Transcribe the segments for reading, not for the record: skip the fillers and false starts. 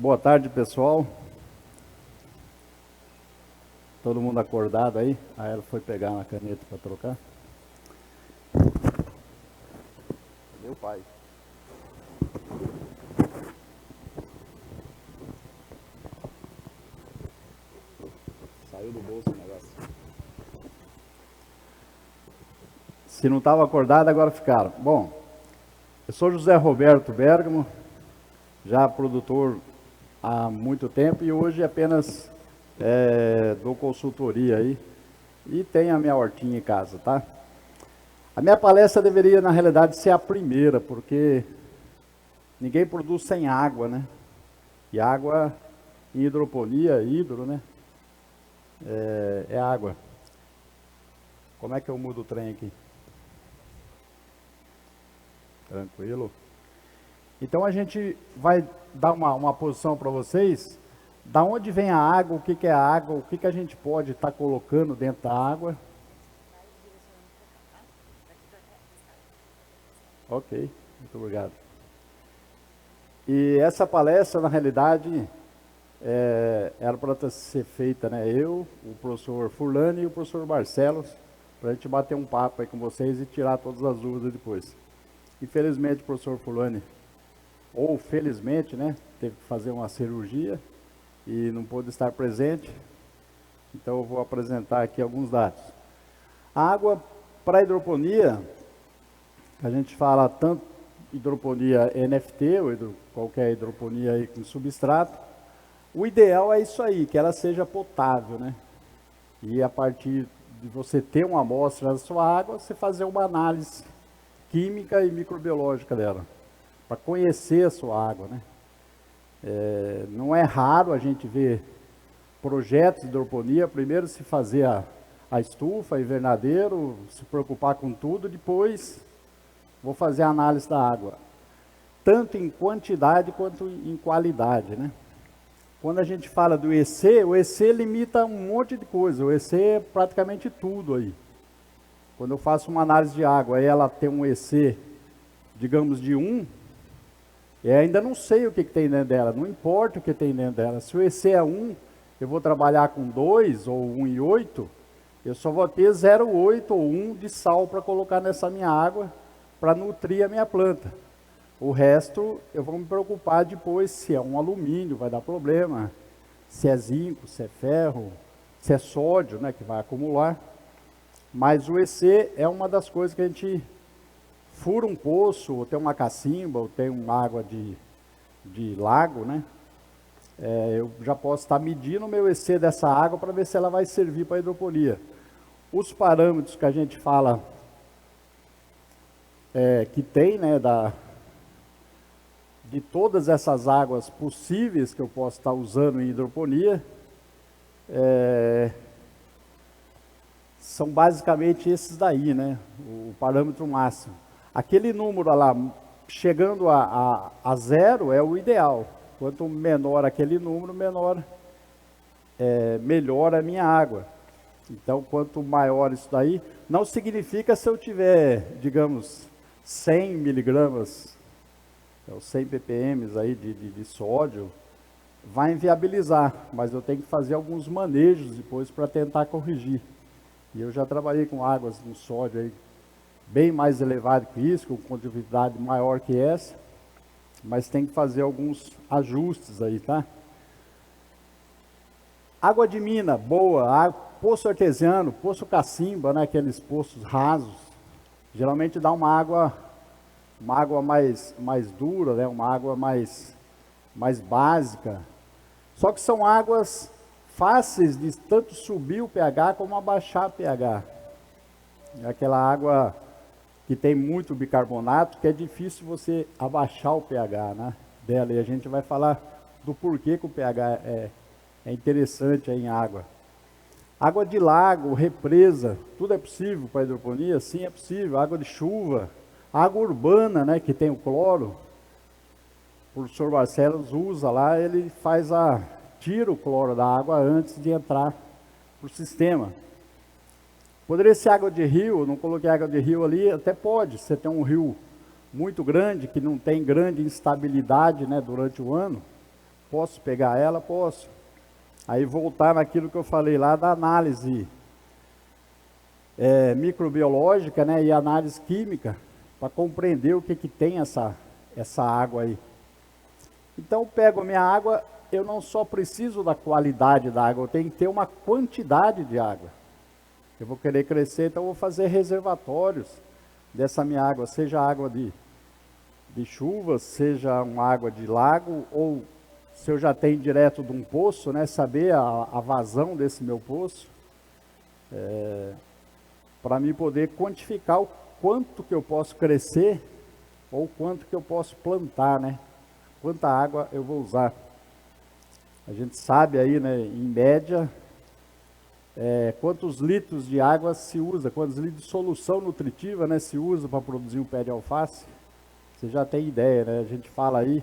Boa tarde, pessoal. Todo mundo acordado aí? A ela foi pegar uma caneta para trocar. Meu pai. Saiu do bolso o negócio. Se não estava acordado, agora ficaram. Bom, eu sou José Roberto Bergamo, já produtor há muito tempo e hoje apenas dou consultoria aí e tenho a minha hortinha em casa, tá? A minha palestra deveria, na realidade, ser a primeira, porque ninguém produz sem água, né? E água em hidroponia, hidro, né? É água. Como é que eu mudo o trem aqui? Tranquilo. Então a gente vai dar uma posição para vocês, da onde vem a água, o que é a água, o que a gente pode estar colocando dentro da água. Ok, muito obrigado. E essa palestra, na realidade, era para ser feita, né? Eu, o professor Furlani e o professor Barcelos, para a gente bater um papo aí com vocês e tirar todas as dúvidas depois. Infelizmente, o professor Furlani, ou felizmente, né, teve que fazer uma cirurgia e não pôde estar presente. Então eu vou apresentar aqui alguns dados. A água para hidroponia, a gente fala tanto hidroponia NFT, ou qualquer hidroponia aí com substrato, o ideal é isso aí, que ela seja potável, né? E a partir de você ter uma amostra da sua água, você fazer uma análise química e microbiológica dela, para conhecer a sua água, né? Não é raro a gente ver projetos de hidroponia, primeiro se fazer a estufa, invernadeiro, se preocupar com tudo, depois vou fazer a análise da água, tanto em quantidade quanto em qualidade, né? Quando a gente fala do EC, o EC limita um monte de coisa, o EC é praticamente tudo aí. Quando eu faço uma análise de água e ela tem um EC, digamos, de 1, eu ainda não sei o que tem dentro dela, não importa o que tem dentro dela. Se o EC é 1, eu vou trabalhar com 2 ou 1,8, eu só vou ter 0,8 ou 1 de sal para colocar nessa minha água, para nutrir a minha planta. O resto eu vou me preocupar depois se é um alumínio, vai dar problema, se é zinco, se é ferro, se é sódio, né, que vai acumular. Mas o EC é uma das coisas que a gente fura um poço, ou tem uma cacimba, ou tem uma água de lago, né? Eu já posso estar medindo o meu EC dessa água para ver se ela vai servir para hidroponia. Os parâmetros que a gente fala que tem, né, de todas essas águas possíveis que eu posso estar usando em hidroponia, são basicamente esses daí, né? O parâmetro máximo. Aquele número lá, chegando a 0 é o ideal. Quanto menor aquele número, melhor a minha água. Então, quanto maior isso daí, não significa se eu tiver, digamos, 100 miligramas, 100 ppm aí de sódio, vai inviabilizar, mas eu tenho que fazer alguns manejos depois para tentar corrigir. E eu já trabalhei com águas com sódio aí, bem mais elevado que isso, com condutividade maior que essa, mas tem que fazer alguns ajustes aí, tá? Água de mina, boa, poço artesiano, poço cacimba, né, aqueles poços rasos, geralmente dá uma água mais dura, né, uma água mais básica. Só que são águas fáceis de tanto subir o pH como abaixar o pH. É aquela água que tem muito bicarbonato, que é difícil você abaixar o pH, né, dela. E a gente vai falar do porquê que o pH é interessante aí em água. Água de lago, represa, tudo é possível para hidroponia? Sim, é possível. Água de chuva, água urbana, né, que tem o cloro. O professor Barcelos usa lá, ele tira o cloro da água antes de entrar para o sistema. Poderia ser água de rio, não coloquei água de rio ali, até pode. Você tem um rio muito grande, que não tem grande instabilidade, né, durante o ano, Posso pegar ela? Posso. Aí voltar naquilo que eu falei lá da análise microbiológica, né, e análise química, para compreender o que tem essa água aí. Então eu pego a minha água, eu não só preciso da qualidade da água, eu tenho que ter uma quantidade de água. Eu vou querer crescer, então eu vou fazer reservatórios dessa minha água, seja água de chuva, seja uma água de lago, ou se eu já tenho direto de um poço, né, saber a vazão desse meu poço, para mim poder quantificar o quanto que eu posso crescer, ou quanto que eu posso plantar, né, quanta água eu vou usar. A gente sabe aí, né, em média, quantos litros de água se usa, quantos litros de solução nutritiva, né, se usa para produzir um pé de alface. Você já tem ideia, né? A gente fala aí,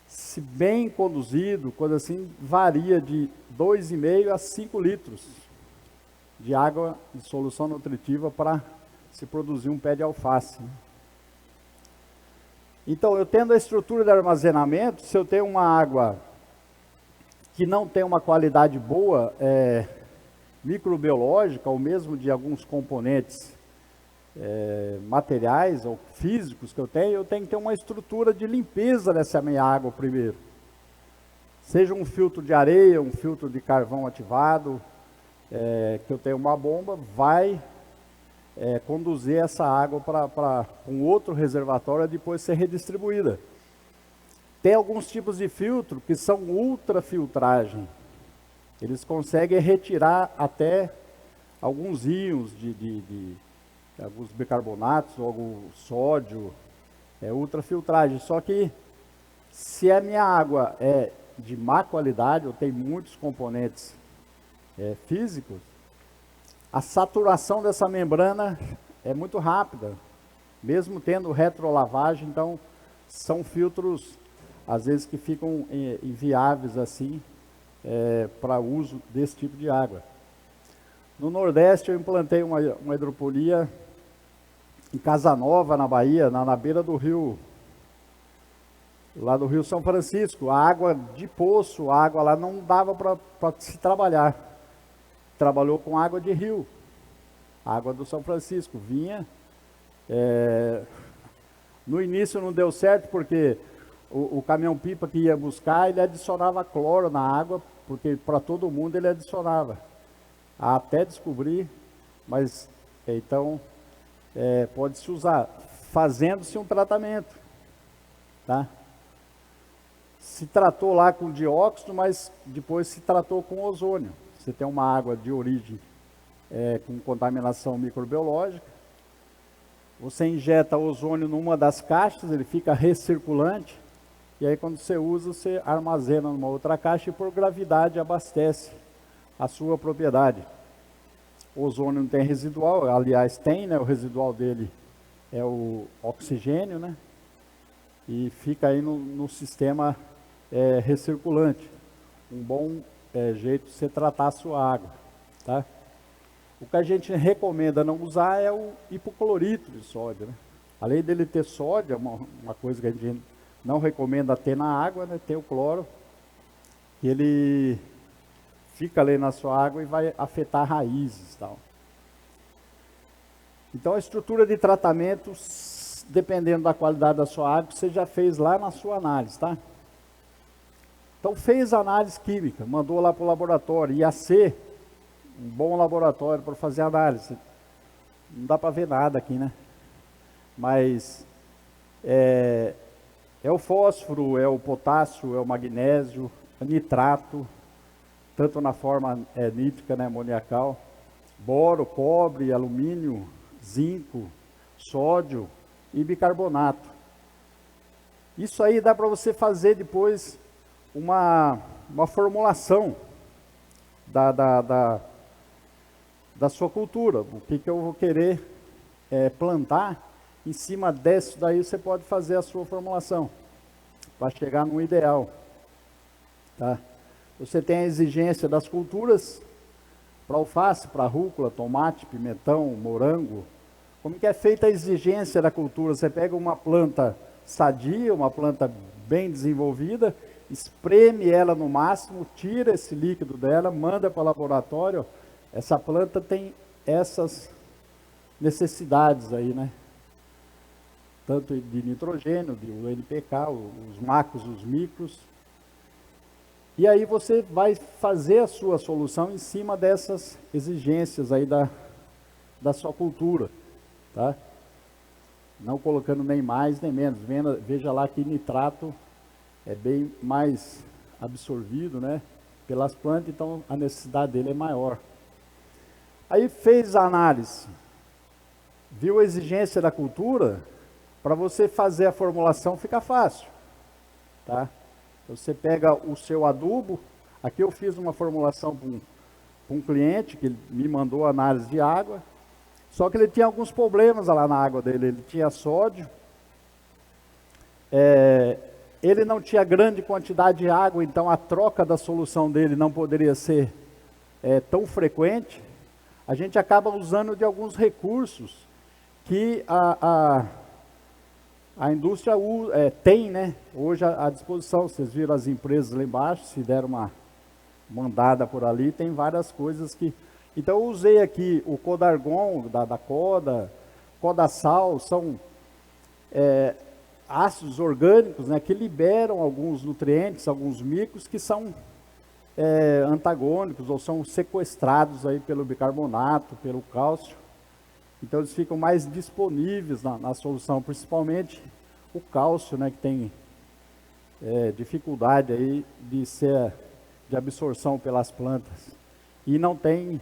se bem conduzido, quando assim, varia de 2,5 a 5 litros de água de solução nutritiva para se produzir um pé de alface. Então, eu tendo a estrutura de armazenamento, se eu tenho uma água que não tem uma qualidade boa, microbiológica, ou mesmo de alguns componentes materiais ou físicos que eu tenho que ter uma estrutura de limpeza dessa minha água primeiro. Seja um filtro de areia, um filtro de carvão ativado, que eu tenho uma bomba, vai conduzir essa água para um outro reservatório e depois ser redistribuída. Tem alguns tipos de filtro que são ultrafiltragem. Eles conseguem retirar até alguns íons de alguns bicarbonatos, ou algum sódio, ultrafiltragem. Só que se a minha água é de má qualidade, ou tem muitos componentes físicos, a saturação dessa membrana é muito rápida, mesmo tendo retrolavagem. Então são filtros, às vezes, que ficam inviáveis assim, para uso desse tipo de água. No Nordeste eu implantei uma hidroponia em Casa Nova, na Bahia, na beira do rio, lá do Rio São Francisco. A água de poço, a água lá não dava para se trabalhar. Trabalhou com água de rio, água do São Francisco. Vinha, no início não deu certo, porque o caminhão-pipa que ia buscar, ele adicionava cloro na água, porque para todo mundo ele adicionava. Até descobrir, mas então pode-se usar, fazendo-se um tratamento, tá? Se tratou lá com dióxido, mas depois se tratou com ozônio. Você tem uma água de origem com contaminação microbiológica, você injeta ozônio numa das caixas, ele fica recirculante, e aí quando você usa, você armazena numa outra caixa e por gravidade abastece a sua propriedade. O ozônio não tem residual, aliás tem, né? O residual dele é o oxigênio, né? E fica aí no sistema recirculante. Um bom jeito de você tratar a sua água, tá? O que a gente recomenda não usar é o hipoclorito de sódio, né? Além dele ter sódio, uma coisa que a gente não recomenda ter na água, né? Tem o cloro, que ele fica ali na sua água e vai afetar raízes e tal. Então a estrutura de tratamento, dependendo da qualidade da sua água, você já fez lá na sua análise, tá? Então fez a análise química, mandou lá para o laboratório, ia ser um bom laboratório para fazer análise. Não dá para ver nada aqui, né? Mas é o fósforo, é o potássio, é o magnésio, é nitrato, tanto na forma nítrica, né, amoniacal, boro, cobre, alumínio, zinco, sódio e bicarbonato. Isso aí dá para você fazer depois uma formulação da sua cultura. O que eu vou querer plantar, em cima disso daí você pode fazer a sua formulação, para chegar no ideal, tá? Você tem a exigência das culturas, para alface, para rúcula, tomate, pimentão, morango. Como que é feita a exigência da cultura? Você pega uma planta sadia, uma planta bem desenvolvida, espreme ela no máximo, tira esse líquido dela, manda para o laboratório. Essa planta tem essas necessidades aí, né? Tanto de nitrogênio, do NPK, os macros, os micros. E aí você vai fazer a sua solução em cima dessas exigências aí da sua cultura, tá? Não colocando nem mais nem menos. Veja lá que nitrato é bem mais absorvido, né, pelas plantas, então a necessidade dele é maior. Aí fez a análise, viu a exigência da cultura, para você fazer a formulação fica fácil, tá? Você pega o seu adubo, aqui eu fiz uma formulação para um cliente que me mandou análise de água, só que ele tinha alguns problemas lá na água dele, ele tinha sódio, ele não tinha grande quantidade de água, então a troca da solução dele não poderia ser tão frequente. A gente acaba usando de alguns recursos que a indústria tem, né, hoje à disposição. Vocês viram as empresas lá embaixo, se deram uma mandada por ali, tem várias coisas que... Então eu usei aqui o Codargon da Codasal, são ácidos orgânicos, né, que liberam alguns nutrientes, alguns micros que são antagônicos ou são sequestrados aí pelo bicarbonato, pelo cálcio. Então eles ficam mais disponíveis na solução, principalmente o cálcio, né, que tem dificuldade aí de absorção pelas plantas. E não tem,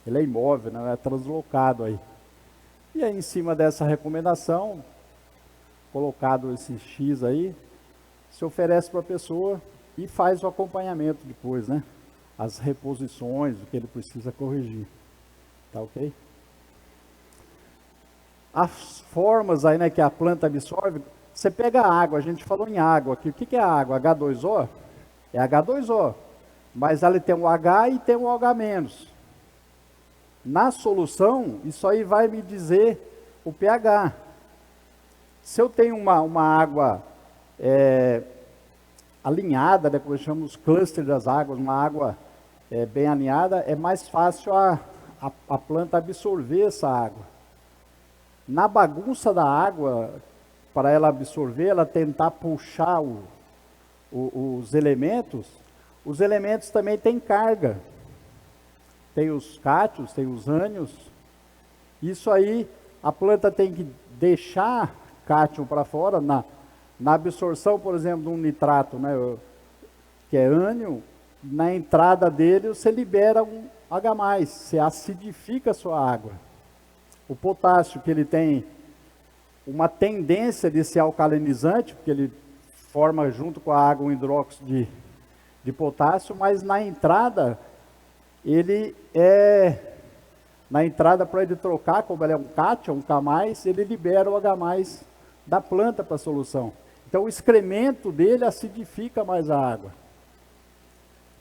ele é imóvel, né, é translocado aí. E aí em cima dessa recomendação, colocado esse X aí, se oferece para a pessoa e faz o acompanhamento depois, né? As reposições, o que ele precisa corrigir. Tá ok? As formas aí, né, que a planta absorve, você pega a água, a gente falou em água aqui. O que é a água? H2O? É H2O. Mas ela tem um H e tem um OH-. Na solução, isso aí vai me dizer o pH. Se eu tenho uma água alinhada, né, como eu chamo os clusters das águas, uma água bem alinhada, é mais fácil a planta absorver essa água. Na bagunça da água, para ela absorver, ela tentar puxar os elementos também têm carga. Tem os cátions, tem os ânions. Isso aí, a planta tem que deixar cátion para fora, na absorção, por exemplo, de um nitrato, né, que é ânion, na entrada dele você libera um H+, você acidifica a sua água. O potássio, que ele tem uma tendência de ser alcalinizante, porque ele forma junto com a água um hidróxido de potássio, mas na entrada, para ele trocar, como ele é um cátion, um K+, ele libera o H+, da planta para a solução. Então o excremento dele acidifica mais a água.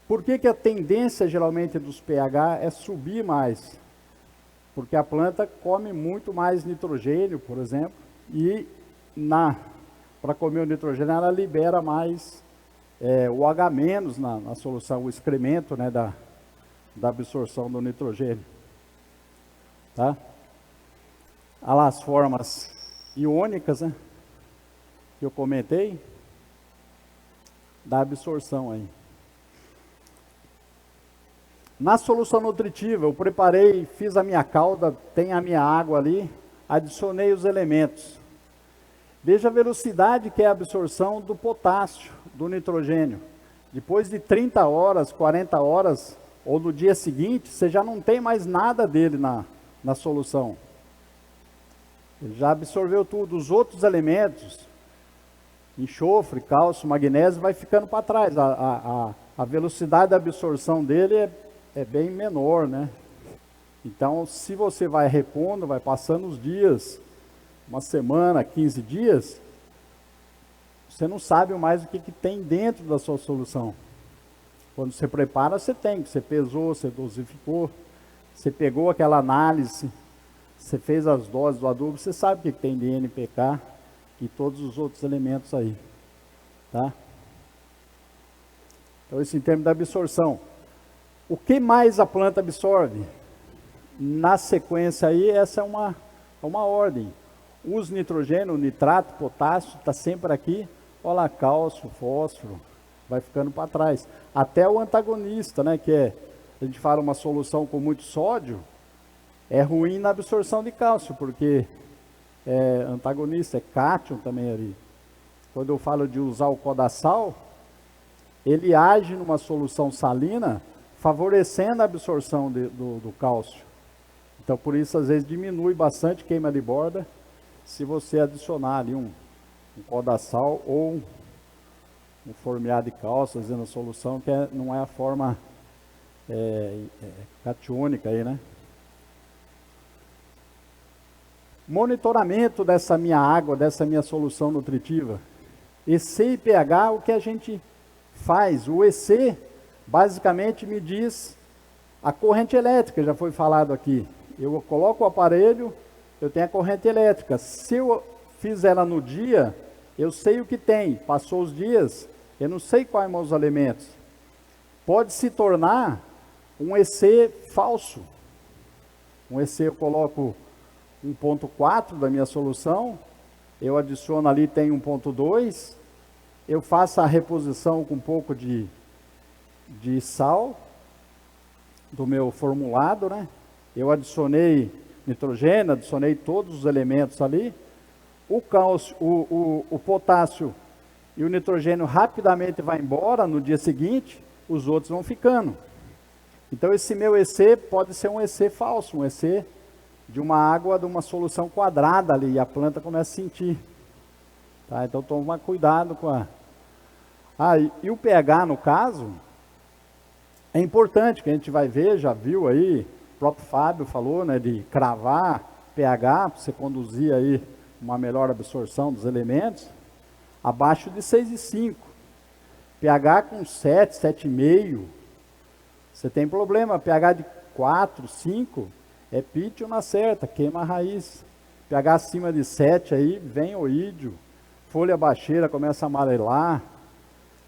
Por que a tendência geralmente dos pH é subir mais? Porque a planta come muito mais nitrogênio, por exemplo, e para comer o nitrogênio ela libera mais o H- na solução, o excremento, né, da absorção do nitrogênio. Tá? Olha lá as formas iônicas, né, que eu comentei, da absorção aí. Na solução nutritiva, eu preparei, fiz a minha calda, tem a minha água ali, adicionei os elementos. Veja a velocidade que é a absorção do potássio, do nitrogênio. Depois de 30 horas, 40 horas, ou no dia seguinte, você já não tem mais nada dele na solução. Ele já absorveu tudo. Os outros elementos, enxofre, cálcio, magnésio, vai ficando para trás. A velocidade da absorção dele é bem menor, né? Então, se você vai repondo, vai passando os dias, uma semana, 15 dias, você não sabe mais o que tem dentro da sua solução. Quando você prepara, você pesou, você dosificou, você pegou aquela análise, você fez as doses do adubo, você sabe o que tem de NPK e todos os outros elementos aí, tá? Então, isso em termos da absorção. O que mais a planta absorve? Na sequência aí, essa é uma ordem. Os nitrogênio, nitrato, potássio, está sempre aqui. Olha lá, cálcio, fósforo, vai ficando para trás. Até o antagonista, né, que é, a gente fala uma solução com muito sódio, é ruim na absorção de cálcio, porque é antagonista, é cátion também ali. Quando eu falo de usar o codaçal, ele age numa solução salina, favorecendo a absorção do cálcio. Então, por isso, às vezes, diminui bastante queima de borda, se você adicionar ali um codaçal ou um formeado de cálcio, fazendo a solução, que não é a forma catiônica aí, né? Monitoramento dessa minha água, dessa minha solução nutritiva. EC e pH, o que a gente faz? O EC, basicamente, me diz a corrente elétrica, já foi falado aqui. Eu coloco o aparelho, eu tenho a corrente elétrica. Se eu fiz ela no dia, eu sei o que tem. Passou os dias, eu não sei quais são os elementos. Pode se tornar um EC falso. Um EC eu coloco 1.4 da minha solução, eu adiciono ali, tem 1.2, eu faço a reposição com um pouco de sal do meu formulado, né? Eu adicionei nitrogênio, adicionei todos os elementos ali. O cálcio, o potássio e o nitrogênio rapidamente vai embora no dia seguinte, os outros vão ficando. Então esse meu EC pode ser um EC falso, um EC de uma água, de uma solução quadrada ali, e a planta começa a sentir. Tá? Então toma cuidado com a... e o pH no caso, é importante, que a gente vai ver, já viu aí, o próprio Fábio falou, né, de cravar pH, para você conduzir aí uma melhor absorção dos elementos, abaixo de 6,5. pH com 7, 7,5, você tem problema. pH de 4, 5, é pítio na certa, queima a raiz. pH acima de 7 aí, vem oídio, folha baixeira começa a amarelar,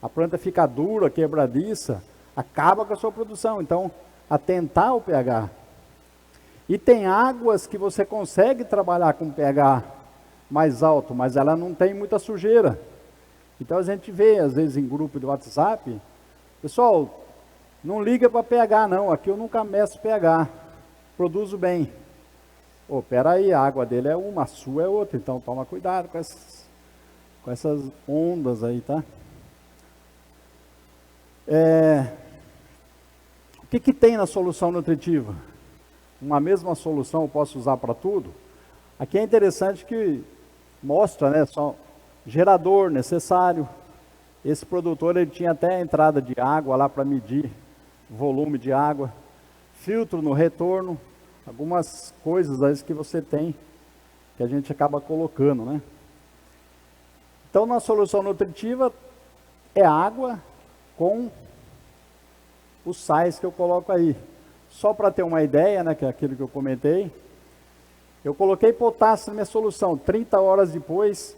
a planta fica dura, quebradiça, acaba com a sua produção. Então, atentar ao pH. E tem águas que você consegue trabalhar com pH mais alto, mas ela não tem muita sujeira. Então a gente vê, às vezes, em grupo de WhatsApp, pessoal, não liga para pH não, aqui eu nunca meço pH, produzo bem. Peraí, a água dele é uma, a sua é outra, então toma cuidado com essas ondas aí, tá? O que tem na solução nutritiva? Uma mesma solução eu posso usar para tudo? Aqui é interessante que mostra, né, só gerador necessário. Esse produtor, ele tinha até a entrada de água lá para medir volume de água, filtro no retorno, algumas coisas aí que você tem, que a gente acaba colocando, né? Então, na solução nutritiva, é água com os sais que eu coloco aí. Só para ter uma ideia, né, que é aquilo que eu comentei, eu coloquei potássio na minha solução, 30 horas depois,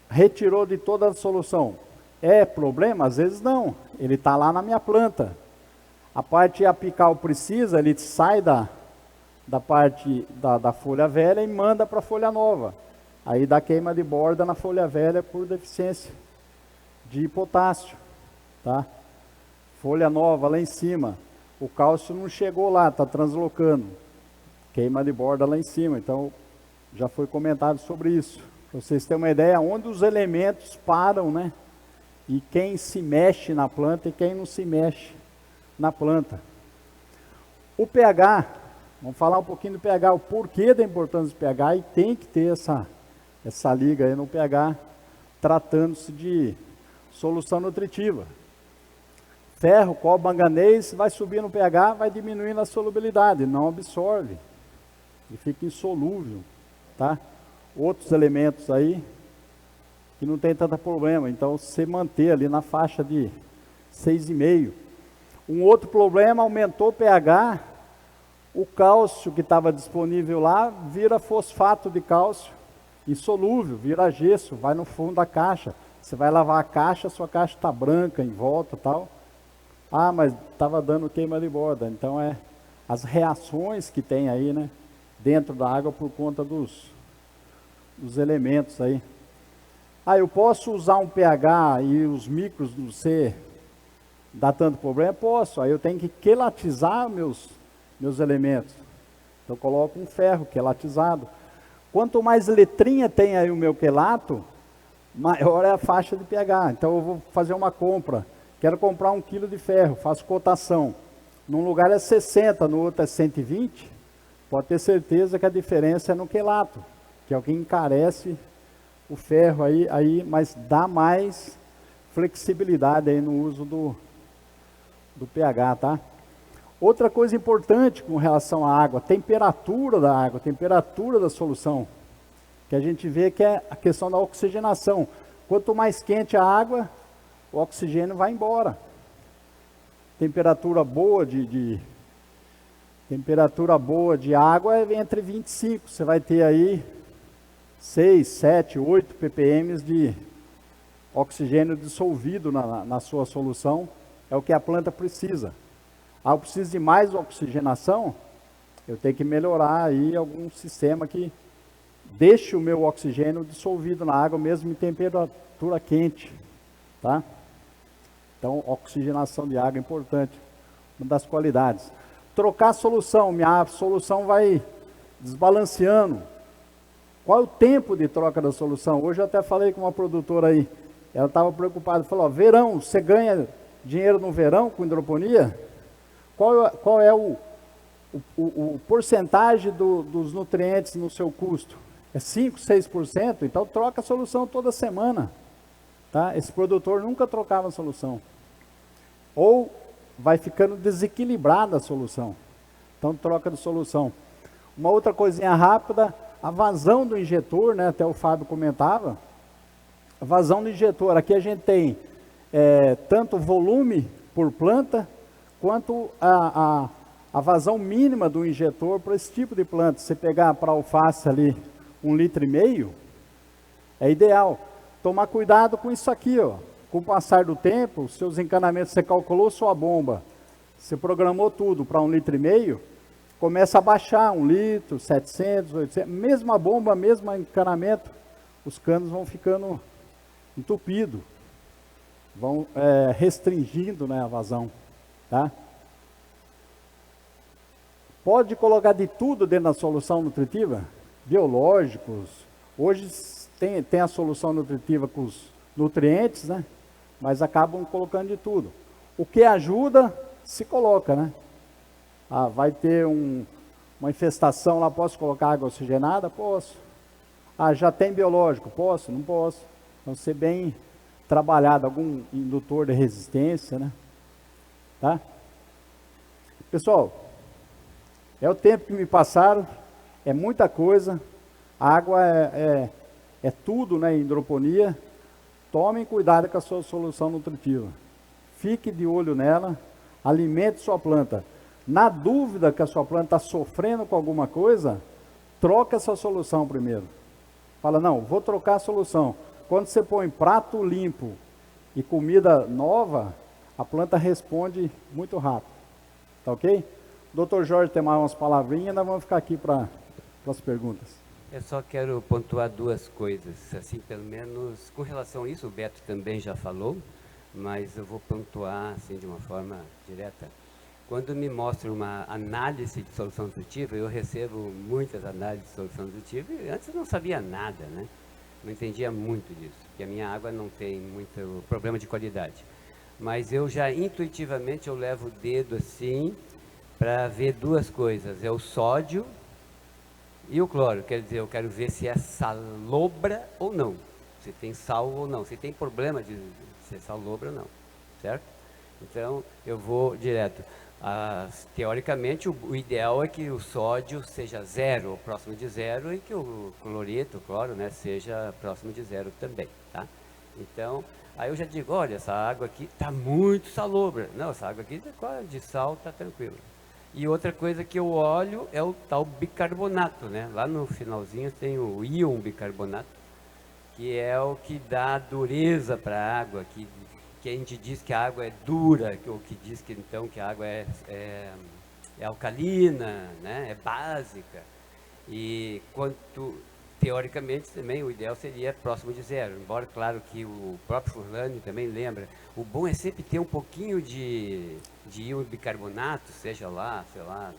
retirou de toda a solução. É problema? Às vezes não, ele está lá na minha planta. A parte apical precisa, ele sai da parte da folha velha e manda para a folha nova. Aí dá queima de borda na folha velha por deficiência de potássio, tá? Folha nova lá em cima, o cálcio não chegou lá, está translocando. Queima de borda lá em cima, então já foi comentado sobre isso. Para vocês terem uma ideia, onde os elementos param, né? E quem se mexe na planta e quem não se mexe na planta. O pH, vamos falar um pouquinho do pH, o porquê da importância do pH, e tem que ter essa liga aí no pH, tratando-se de solução nutritiva. Ferro, cobre, manganês, vai subir no pH, vai diminuindo a solubilidade, não absorve, e fica insolúvel, tá? Outros elementos aí, que não tem tanto problema, então você manter ali na faixa de 6,5. Um outro problema, aumentou o pH, o cálcio que estava disponível lá, vira fosfato de cálcio, insolúvel, vira gesso, vai no fundo da caixa. Você vai lavar a caixa, sua caixa está branca em volta e tal. Ah, mas estava dando queima de borda. Então as reações que tem aí, né, dentro da água por conta dos elementos aí. Ah, eu posso usar um pH e os micros do C dá tanto problema? Posso. Aí eu tenho que quelatizar meus elementos. Então eu coloco um ferro quelatizado. Quanto mais letrinha tem aí o meu quelato, maior é a faixa de pH. Então eu vou fazer uma compra. Quero comprar 1 quilo de ferro, faço cotação. Num lugar é 60, no outro é 120. Pode ter certeza que a diferença é no quelato, que é o que encarece o ferro aí, mas dá mais flexibilidade aí no uso do pH, tá? Outra coisa importante com relação à água, temperatura da água, temperatura da solução, que a gente vê que é a questão da oxigenação. Quanto mais quente a água, o oxigênio vai embora. Temperatura boa temperatura boa de água é entre 25, você vai ter aí 6, 7, 8 ppm de oxigênio dissolvido na sua solução, é o que a planta precisa. Ah, eu preciso de mais oxigenação, eu tenho que melhorar aí algum sistema que deixe o meu oxigênio dissolvido na água, mesmo em temperatura quente, tá? Então, oxigenação de água é importante, uma das qualidades. Trocar a solução, minha solução vai desbalanceando. Qual é o tempo de troca da solução? Hoje eu até falei com uma produtora aí, ela estava preocupada, falou, ó, verão, você ganha dinheiro no verão com hidroponia? Qual é o porcentagem dos nutrientes no seu custo? É 5, 6%? Então troca a solução toda semana. Tá? Esse produtor nunca trocava a solução. Ou vai ficando desequilibrada a solução. Então troca de solução. Uma outra coisinha rápida, a vazão do injetor, né? Até o Fábio comentava. A vazão do injetor, aqui a gente tem tanto volume por planta, quanto a vazão mínima do injetor para esse tipo de planta. Se pegar para alface ali 1,5 litro, é ideal. Tomar cuidado com isso aqui, ó. Com o passar do tempo, seus encanamentos, você calculou sua bomba, você programou tudo para 1,5 litro, começa a baixar 1 litro, 700, 800, mesma bomba, mesmo encanamento, os canos vão ficando entupidos, vão restringindo, né, a vazão, tá? Pode colocar de tudo dentro da solução nutritiva, biológicos, hoje tem a solução nutritiva com os nutrientes, né? Mas acabam colocando de tudo. O que ajuda, se coloca, né? Ah, vai ter uma infestação lá, posso colocar água oxigenada? Posso. Ah, já tem biológico? Posso? Não posso. Então, ser bem trabalhado, algum indutor de resistência, né? Tá? Pessoal, é o tempo que me passaram, é muita coisa, a água é tudo, né, em hidroponia. Tomem cuidado com a sua solução nutritiva. Fique de olho nela, alimente sua planta. Na dúvida que a sua planta está sofrendo com alguma coisa, troca essa solução primeiro. Fala, não, vou trocar a solução. Quando você põe prato limpo e comida nova, a planta responde muito rápido. Tá ok? Dr. Jorge tem mais umas palavrinhas, nós vamos ficar aqui para as perguntas. Eu só quero pontuar duas coisas, assim, pelo menos com relação a isso, o Beto também já falou, mas eu vou pontuar assim de uma forma direta. Quando me mostra uma análise de solução nutritiva, eu recebo muitas análises de solução nutritiva e antes eu não sabia nada, né? Não entendia muito disso, porque a minha água não tem muito problema de qualidade. Mas eu já intuitivamente eu levo o dedo assim para ver duas coisas, é o sódio e o cloro. Quer dizer, eu quero ver se é salobra ou não, se tem sal ou não, se tem problema de ser salobra ou não, certo? Então eu vou direto. Teoricamente o ideal é que o sódio seja zero, ou próximo de zero, e que o cloreto, o cloro, né, seja próximo de zero também, tá? Então, aí eu já digo, olha, essa água aqui está muito salobra. Não, essa água aqui de sal está tranquilo. E outra coisa que eu olho é o tal bicarbonato, né? Lá no finalzinho tem o íon bicarbonato, que é o que dá dureza para a água, que a gente diz que a água é dura, ou que diz que então que a água é alcalina, né? É básica. E quanto, teoricamente, também o ideal seria próximo de zero. Embora, claro, que o próprio Furlani também lembra, o bom é sempre ter um pouquinho de íon bicarbonato, seja lá, sei lá.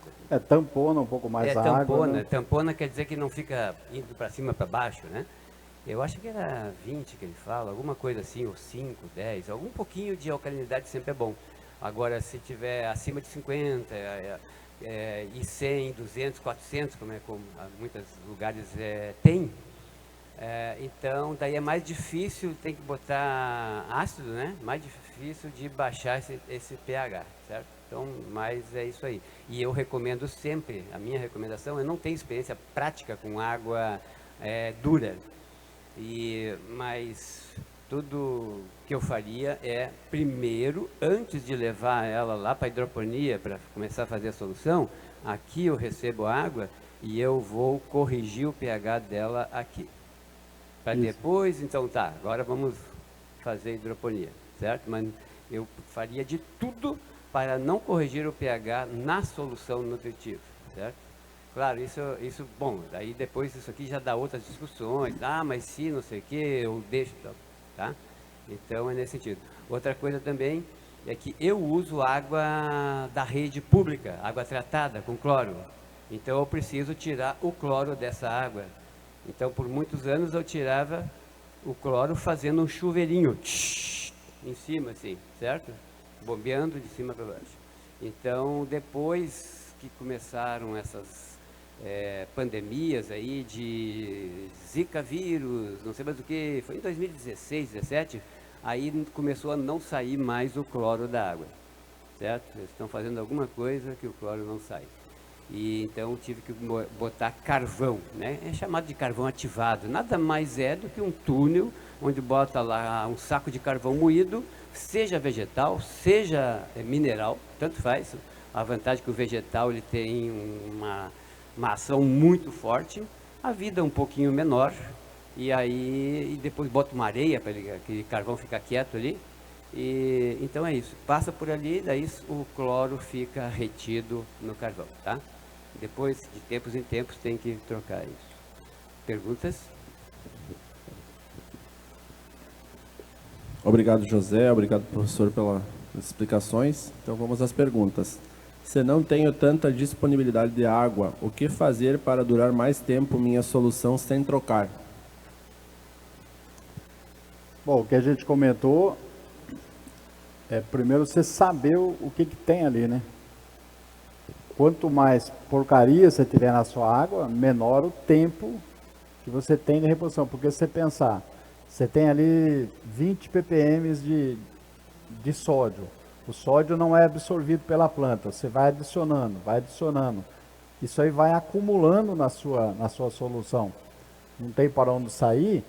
Tampona um pouco mais a água, tampona. né? Tampona quer dizer que não fica indo para cima, para baixo, né? Eu acho que era 20 que ele fala, alguma coisa assim, ou 5, 10, algum pouquinho de alcalinidade sempre é bom. Agora, se tiver acima de 50, e 100, 200, 400, como muitos lugares tem, então daí é mais difícil, tem que botar ácido, né? Mais difícil de baixar esse pH, certo? Então, mas é isso aí. E eu recomendo sempre, a minha recomendação, eu não tenho experiência prática com água dura, mas tudo que eu faria é, primeiro, antes de levar ela lá para a hidroponia, para começar a fazer a solução, aqui eu recebo água e eu vou corrigir o pH dela aqui. Para depois, então tá, agora vamos fazer hidroponia, certo? Mas eu faria de tudo para não corrigir o pH na solução nutritiva, certo? Claro, isso, bom, daí depois isso aqui já dá outras discussões, mas se não sei o que, eu deixo, tá? Então é nesse sentido. Outra coisa também é que eu uso água da rede pública, água tratada com cloro. Então eu preciso tirar o cloro dessa água. Então por muitos anos eu tirava o cloro fazendo um chuveirinho em cima, assim, certo? Bombeando de cima para baixo. Então depois que começaram essas pandemias aí de Zika vírus, não sei mais o que, foi em 2016, 17, aí começou a não sair mais o cloro da água, certo? Eles estão fazendo alguma coisa que o cloro não sai. E então tive que botar carvão, né? É chamado de carvão ativado, nada mais é do que um túnel onde bota lá um saco de carvão moído, seja vegetal, seja mineral, tanto faz. A vantagem é que o vegetal ele tem uma ação muito forte, a vida é um pouquinho menor, e depois bota uma areia para aquele carvão ficar quieto ali, e então é isso, passa por ali, daí o cloro fica retido no carvão, tá? Depois, de tempos em tempos, tem que trocar isso. Perguntas? Obrigado, José, obrigado, professor, pelas explicações. Então vamos às perguntas. Se não tenho tanta disponibilidade de água, o que fazer para durar mais tempo minha solução sem trocar? Bom, o que a gente comentou é primeiro você saber o que tem ali, né? Quanto mais porcaria você tiver na sua água, menor o tempo que você tem de reposição. Porque se você pensar, você tem ali 20 ppm de sódio. O sódio não é absorvido pela planta, você vai adicionando. Isso aí vai acumulando na sua solução. Não tem para onde sair.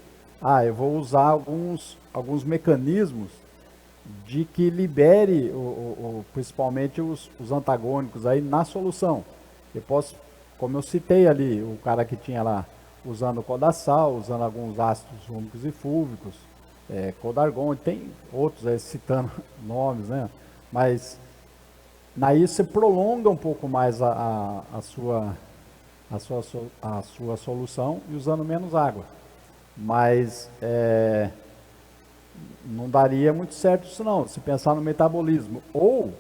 Eu vou usar alguns mecanismos de que libere principalmente os antagônicos aí na solução. Eu posso, como eu citei ali, o cara que tinha lá usando codaçal, usando alguns ácidos úmicos e fúlvicos, codargon, tem outros aí citando nomes, né? Mas daí você prolonga um pouco mais a sua solução e usando menos água. Mas não daria muito certo isso não, se pensar no metabolismo. Ou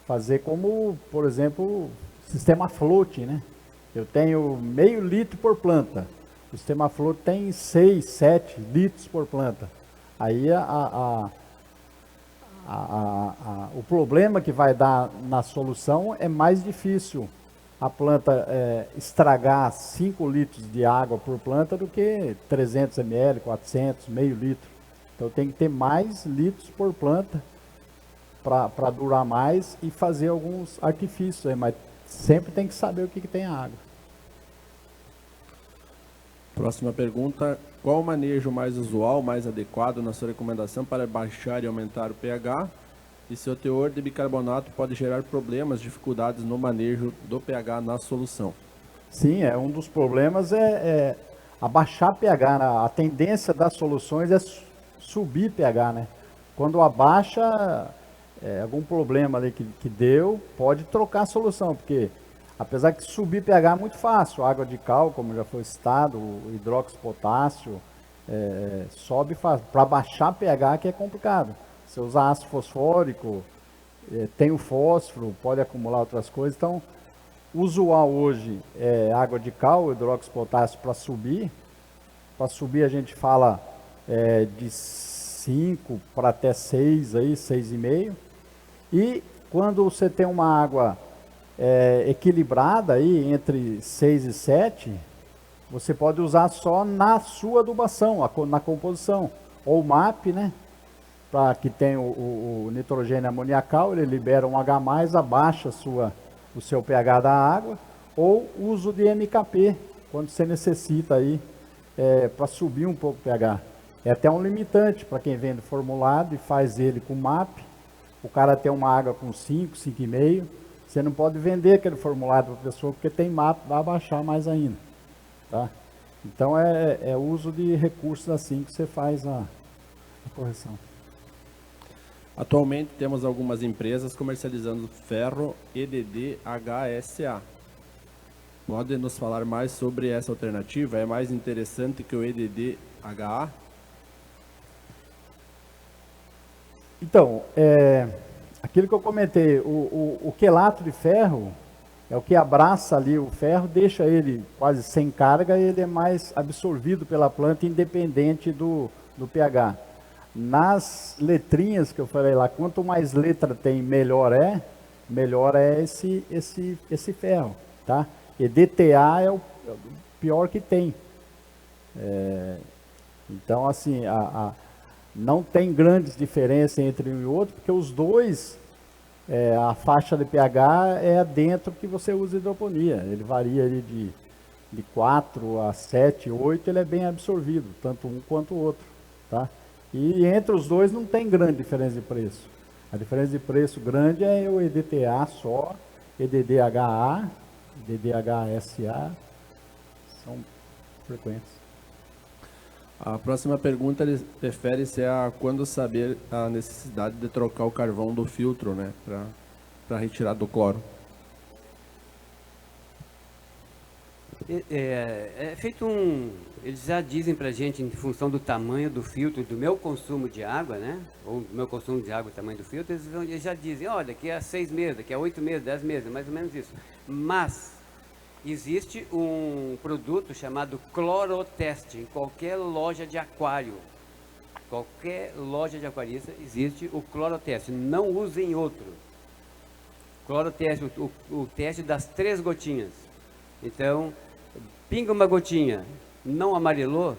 fazer como, por exemplo, sistema float, né? Eu tenho meio litro por planta. O sistema float tem 6, 7 litros por planta. Aí o problema que vai dar na solução é mais difícil a planta estragar 5 litros de água por planta do que 300 ml, 400, meio litro. Então tem que ter mais litros por planta para durar mais e fazer alguns artifícios aí, mas sempre tem que saber o que tem a água. Próxima pergunta: qual o manejo mais usual, mais adequado na sua recomendação para baixar e aumentar o pH? E seu teor de bicarbonato pode gerar problemas, dificuldades no manejo do pH na solução? Sim, um dos problemas abaixar pH, né? A tendência das soluções é subir pH, né? Quando abaixa, algum problema ali que deu, pode trocar a solução, porque apesar que subir pH é muito fácil, água de cal, como já foi citado, o hidróxido de potássio, sobe fácil. Para baixar pH que é complicado. Você usar ácido fosfórico, tem o fósforo, pode acumular outras coisas, então usual hoje é água de cal, hidróxido de potássio para subir. Para subir a gente fala de 5 para até 6, aí, 6,5. E quando você tem uma água equilibrada aí, entre 6 e 7, você pode usar só na sua adubação, na composição. Ou MAP, né? Para que tem o nitrogênio amoniacal, ele libera um H+, abaixa o seu pH da água. Ou uso de MKP, quando você necessita aí para subir um pouco o pH. É até um limitante para quem vende formulado e faz ele com MAP. O cara tem uma água com 5, 5,5. Você não pode vender aquele formulado para a pessoa porque tem MAP, vai abaixar mais ainda. Tá? Então é uso de recursos assim que você faz a correção. Atualmente temos algumas empresas comercializando ferro EDD HSA. Pode nos falar mais sobre essa alternativa? É mais interessante que o EDD HA? Então, aquilo que eu comentei, o quelato de ferro é o que abraça ali o ferro, deixa ele quase sem carga e ele é mais absorvido pela planta independente do pH. Nas letrinhas que eu falei lá, quanto mais letra tem, melhor é esse ferro, tá? EDTA é o pior que tem. Então, assim, não tem grandes diferenças entre um e outro, porque os dois, a faixa de pH é dentro que você usa hidroponia. Ele varia ali de 4 a 7, 8, ele é bem absorvido, tanto um quanto o outro, tá? E entre os dois não tem grande diferença de preço. A diferença de preço grande é o EDTA só, EDDHA, EDDHSA, são frequentes. A próxima pergunta refere-se a quando saber a necessidade de trocar o carvão do filtro, né, para retirar do cloro. Eles já dizem para a gente, em função do tamanho do filtro, do meu consumo de água, né? Ou do meu consumo de água, o tamanho do filtro, eles já dizem, olha, daqui a 6 meses, daqui a 8 meses, 10 meses, mais ou menos isso. Mas existe um produto chamado cloroteste em qualquer loja de aquário. Qualquer loja de aquarista existe o cloroteste. Não usem outro. Cloroteste, o teste das 3 gotinhas. Então, pinga uma gotinha, não amarelou,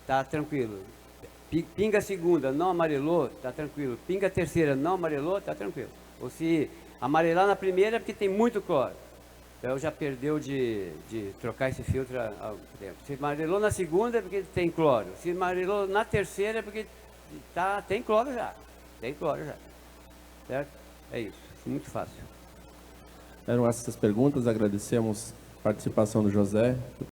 tá tranquilo. Pinga a segunda, não amarelou, tá tranquilo. Pinga a terceira, não amarelou, tá tranquilo. Ou se amarelar na primeira é porque tem muito cloro. Então já perdeu de trocar esse filtro há algum tempo. Se amarelou na segunda é porque tem cloro. Se amarelou na terceira é porque tem cloro já. Tem cloro já. Certo? É isso. Muito fácil. Eram essas perguntas. Agradecemos a participação do José.